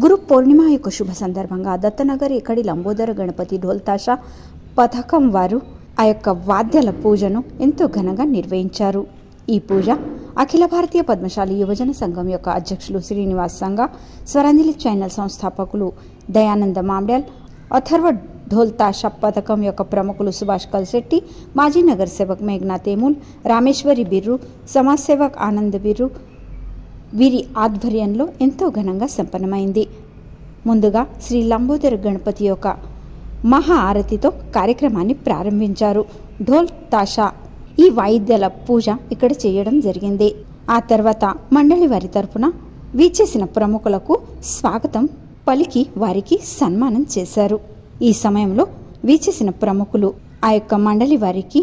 గురు పౌర్ణిమ యొక్క శుభ సందర్భంగా దత్తనగర్ ఇక్కడి లంబోదర గణపతి ఢోల్తాషా పథకం వారు ఆ యొక్క వాద్యాల పూజను ఎంతో ఘనంగా నిర్వహించారు. ఈ పూజ అఖిల భారతీయ పద్మశాలి యువజన సంఘం యొక్క అధ్యక్షులు శ్రీనివాస్ సంఘ, స్వరాంజలి ఛానల్ సంస్థాపకులు దయానంద మామ్డ్యాల్, అథర్వ ఢోల్తాషా పథకం యొక్క ప్రముఖులు సుభాష్ కల్శెట్టి, మాజీ నగర్ సేవక్ మేఘనా తేమూల్, రామేశ్వరి బిర్రు, సమాజ్ సేవక్ ఆనంద్ బిర్రు వీరి ఆధ్వర్యంలో ఎంతో ఘనంగా సంపన్నమైంది. ముందుగా శ్రీ లంబోదర గణపతి యొక్క మహా ఆరతితో కార్యక్రమాన్ని ప్రారంభించారు. ఢోల్ తాషా ఈ వాయిద్యాల పూజ ఇక్కడ చేయడం జరిగింది. ఆ తర్వాత మండలి వారి తరపున వీచేసిన ప్రముఖులకు స్వాగతం పలికి వారికి సన్మానం చేశారు. ఈ సమయంలో వీచేసిన ప్రముఖులు ఆ యొక్క మండలి వారికి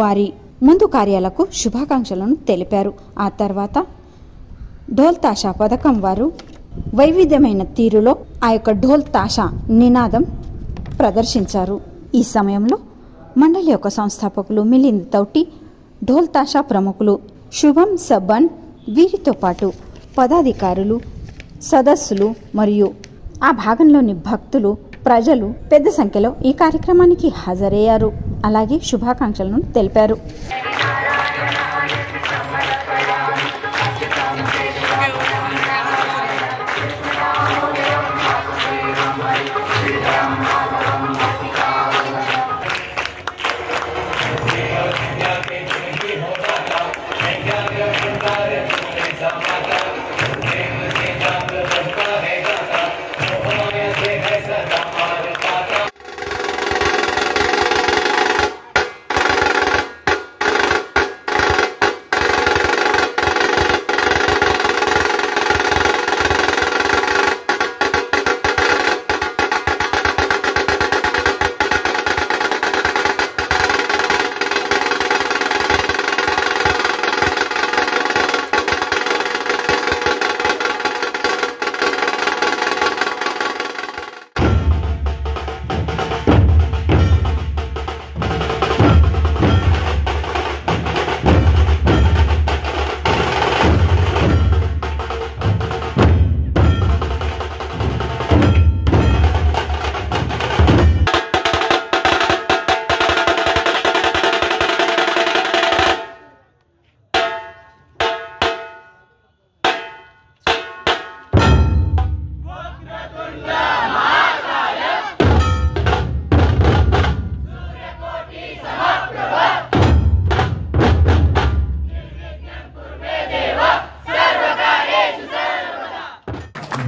వారి ముందు కార్యాలకు శుభాకాంక్షలను తెలిపారు. ఆ తర్వాత ఢోల్ తాషా పథకం వారు వైవిధ్యమైన తీరులో ఆ యొక్క ఢోల్ తాషా నినాదం ప్రదర్శించారు. ఈ సమయంలో మండలి యొక్క సంస్థాపకులు మిలింద్ తౌటి, ఢోల్ తాషా ప్రముఖులు శుభం సబ్బన్ వీరితో పాటు పదాధికారులు, సదస్సులు మరియు ఆ భాగంలోని భక్తులు, ప్రజలు పెద్ద సంఖ్యలో ఈ కార్యక్రమానికి హాజరయ్యారు. అలాగే శుభాకాంక్షలను తెలిపారు.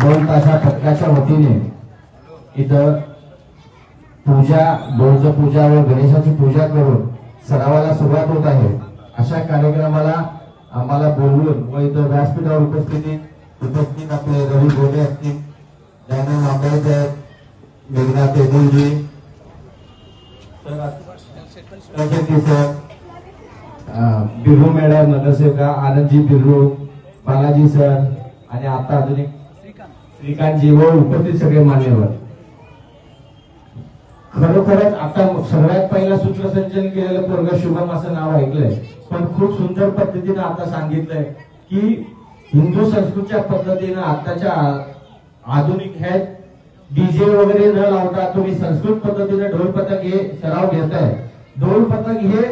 ढोल ताशा पथकाच्या वतीने इथं पूजा, ढोलची पूजा व गणेशाची पूजा करून सरावाला सुरुवात होत आहे. अशा कार्यक्रमाला आम्हाला बोलवून व इथं व्यासपीठावर उपस्थित आपले रवी गोडे असतील, दयानंद मामडे साहेब, मेघना तेमूलजी, सर, बिर्रू मॅडम, नगरसेवका आनंदजी बिर्रू, बालाजी सर आणि आता अजून एक श्रीकांतजी व उपस्थित सगळे मान्यवर. खरोखरच आता सर्वात पहिला सूत्रसंचलन केलेलं पोरगा शुभम असं नाव ऐकलंय, पण खूप सुंदर पद्धतीने आता सांगितलंय की हिंदू संस्कृतीच्या पद्धतीने आताच्या आधुनिक ह्या डीजे वगैरे न लावता तुम्ही संस्कृत पद्धतीने ढोल पथक हे सराव घेताय. ढोल पथक हे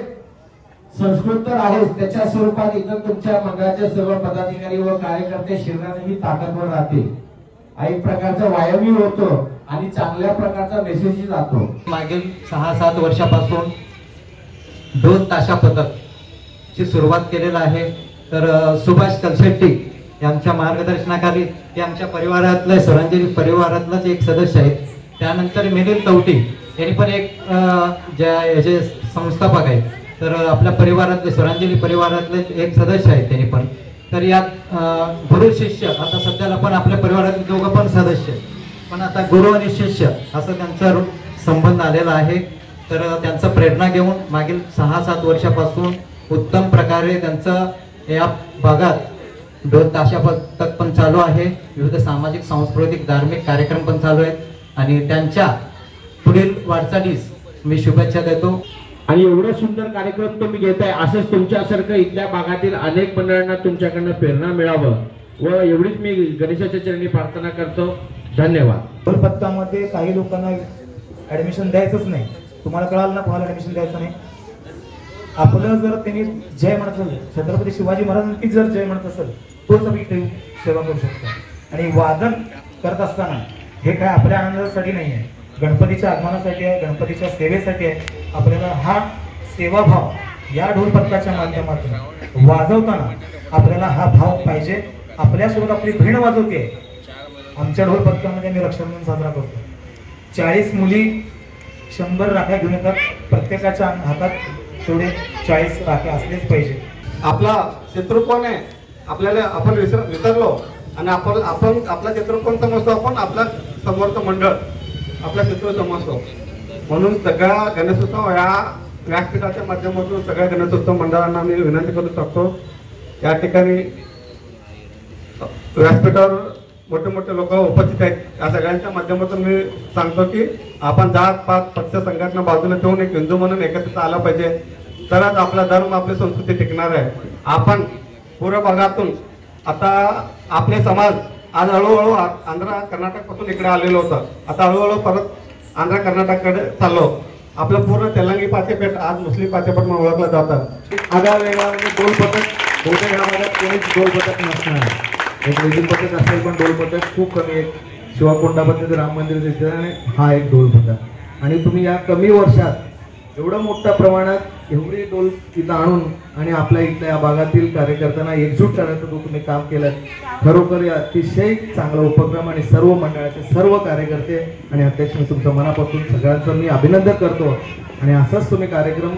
संस्कृत तर आहेच, त्याच्या स्वरूपात इथं तुमच्या मंडळाचे सर्व पदाधिकारी व कार्यकर्ते शरीरानेही ताकदवर राहतील. एक प्रकारचा व्यायामही होतो आणि चांगल्या प्रकारचा मेसेजही जातो. मागील 6-7 वर्षापासून ढोल ताशा पथक ची सुरुवात केलेला आहे. तर सुभाष कलशेट्टी यांच्या मार्गदर्शनाखाली ते आमच्या परिवारातले स्वरांजली परिवारातलाच एक सदस्य आहेत. त्यानंतर मिलिंद तौटी यांनी पण एक जे संस्थापक आहेत, तर आपल्या परिवारातले स्वरांजली परिवारातले एक सदस्य आहेत त्यांनी पण. तर यात गुरु शिष्य आता सध्याला पण आपल्या परिवारातले दोघं पण सदस्य, पण आता गुरु आणि शिष्य असं त्यांचा संबंध आलेला आहे. तर त्यांचा प्रेरणा घेऊन मागील 6-7 वर्षापासून उत्तम प्रकारे त्यांचं या भागात ढोल ताशा पथक पण चालू आहे. विविध सामाजिक, सांस्कृतिक, धार्मिक कार्यक्रम पण चालू आहेत आणि त्यांच्या पुढील वाटचालीस मी शुभेच्छा देतो. आणि एवढं सुंदर कार्यक्रम तुम्ही घेताय, असंच तुमच्यासारखं इथल्या भागातील अनेक मंडळांना तुमच्याकडनं प्रेरणा मिळावं व एवढीच मी गणेशाच्या चरणी प्रार्थना करतो. धन्यवाद. ढोलपथकामध्ये काही लोकांना ऍडमिशन द्यायचंच नाही. तुम्हाला कळालं ना कोणाला ऍडमिशन द्यायचं नाही. आपलं जर त्यांनी जय म्हणत असेल, छत्रपती शिवाजी महाराजांची जर जय म्हणत असेल, तोच आम्ही इथे सेवा करू शकतो. आणि वादन करत असताना हे काय आपल्या आनंदासाठी नाही आहे, गणपतीच्या आगमनासाठी आहे, गणपतीच्या सेवेसाठी आहे. आपल्याला हा सेवाभाव या ढोलपथकाच्या माध्यमातून वाजवताना आपल्याला हा भाव पाहिजे. आपल्यासोबत आपली बहीण वाजवते. आमच्या ढोलपथकामध्ये आम्ही रक्षाबंधन साजरा करतो. 40 मुली 100 राख्या घेऊन येतात. प्रत्येकाच्या हातात तेवढे 40 राख्या असलेच पाहिजे. आपला शत्रू कोण आहे आपल्याला आपण विसरलो आणि आपण आपला शत्रू कोण समजतो, आपण आपल्या समोरचं मंडळ आपला शत्रू समजतो. म्हणून सगळ्या गणेशोत्सव या व्यासपीठाच्या माध्यमातून सगळ्या गणेशोत्सव मंडळांना मी विनंती करू शकतो, या ठिकाणी व्यासपीठावर मोठे मोठे लोक उपस्थित आहेत. या सगळ्यांच्या माध्यमातून मी सांगतो की आपण जात पात पक्ष संघटना बाजूला ठेवून एक हिंदू म्हणून एकत्रित आला पाहिजे. तरच आपला धर्म आपली संस्कृती टिकणार आहे. आपण पूर्व भागातून आता आपले समाज आज हळूहळू आंध्र कर्नाटक पासून इकडे आलेलो होतं. आता हळूहळू परत आंध्र कर्नाटककडे चाललो. आपलं पूर्ण तेलंगी पाचेपेठ आज मुस्लिम पाचेपेठ म्हणून ओळखलं जातं. आगळा वेगळा म्हणजे ढोलपथक बहुतेक या भागात कोणीच ढोलपथक नसणार. एक वेगळी पथक असेल पण ढोलपथक खूप कमी आहे. शिवाकोंडामध्ये राम मंदिर दिसते आणि हा एक ढोलपथक. आणि तुम्ही या कमी वर्षात एवढं मोठ्या प्रमाणात एवढी ढोल तिथं आणून आणि आपल्या इथल्या या भागातील कार्यकर्त्यांना एकजूट करण्याचं जो तुम्ही काम केलं, खरोखर अतिशय चांगला उपक्रम. आणि सर्व मंडळाचे सर्व कार्यकर्ते आणि अध्यक्ष मी तुमचं मनापासून सगळ्यांचं मी अभिनंदन करतो. आणि असाच तुम्ही कार्यक्रम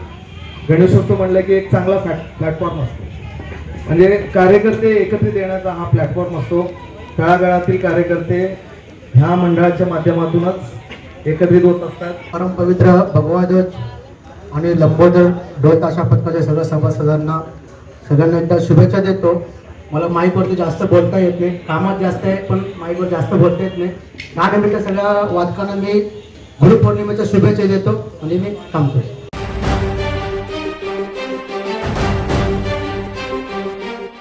गणेशोत्सव म्हणलं की एक चांगला प्लॅटफॉर्म असतो, म्हणजे कार्यकर्ते एकत्रित येण्याचा हा प्लॅटफॉर्म असतो. तळागाळातील कार्यकर्ते ह्या मंडळाच्या माध्यमातूनच एकत्रित होत असतात. परमपवित्र भगवा ध्वज आणि लंबोदर ढोल ताशा पथकाच्या सगळ्या सभासदांना सगळ्यांना एकदा शुभेच्छा देतो. मला माईकवरती जास्त बोलता येत नाही, कामात जास्त आहे, पण माईकवर जास्त बोलता येत नाही. त्यानिमित्त सगळ्या वादकांना मी गुरुपौर्णिमेच्या शुभेच्छा देतो आणि मी थांबतो.